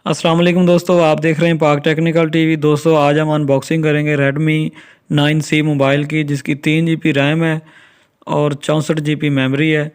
अस्सलाम वालेकुम दोस्तों, आप देख रहे हैं पाक टेक्निकल टीवी। दोस्तों आज हम अनबॉक्सिंग करेंगे Redmi 9C मोबाइल की, जिसकी 3 GB रैम है और 64 GB मेमोरी है।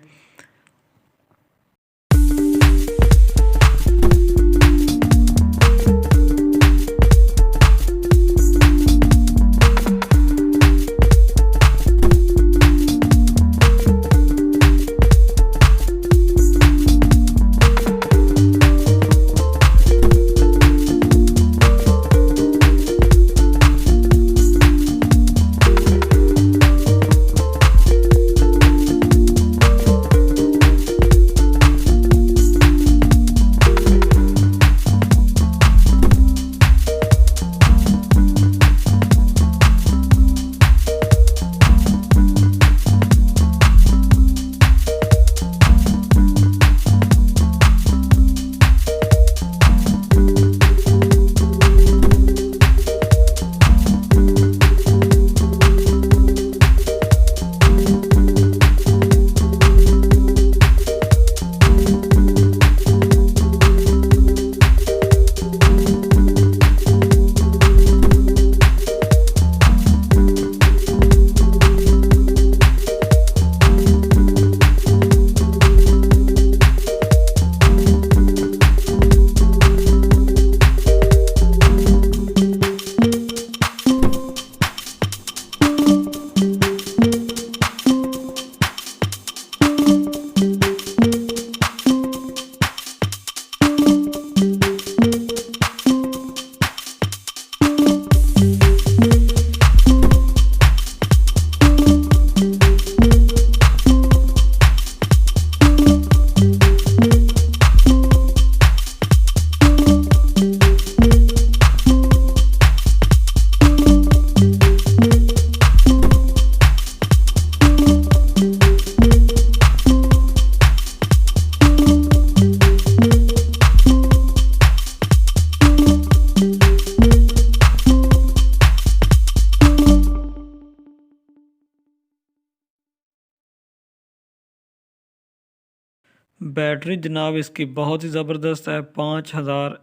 बैटरी जनाब इसकी बहुत ही ज़बरदस्त है। 5000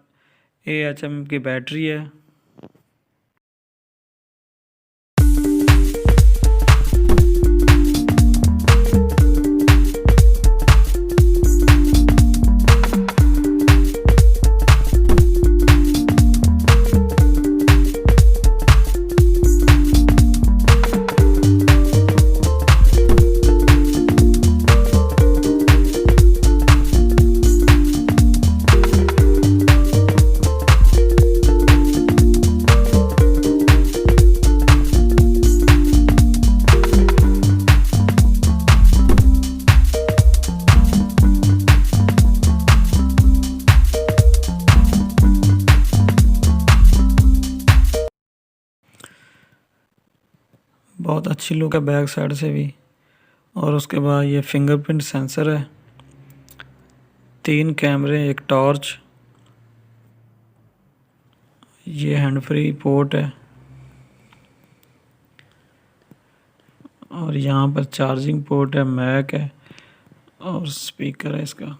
AHM की बैटरी है। बहुत अच्छी लुक है बैक साइड से भी। और उसके बाद ये फिंगरप्रिंट सेंसर है, 3 कैमरे, एक टॉर्च, ये हैंड फ्री पोर्ट है और यहाँ पर चार्जिंग पोर्ट है, मैक है और स्पीकर है इसका।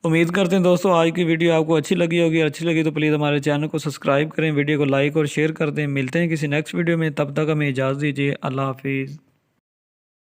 उम्मीद करते हैं दोस्तों आज की वीडियो आपको अच्छी लगी होगी। अच्छी लगी तो प्लीज़ हमारे चैनल को सब्सक्राइब करें, वीडियो को लाइक और शेयर कर दें। मिलते हैं किसी नेक्स्ट वीडियो में, तब तक हमें इजाज़त दीजिए। अल्लाह हाफिज़।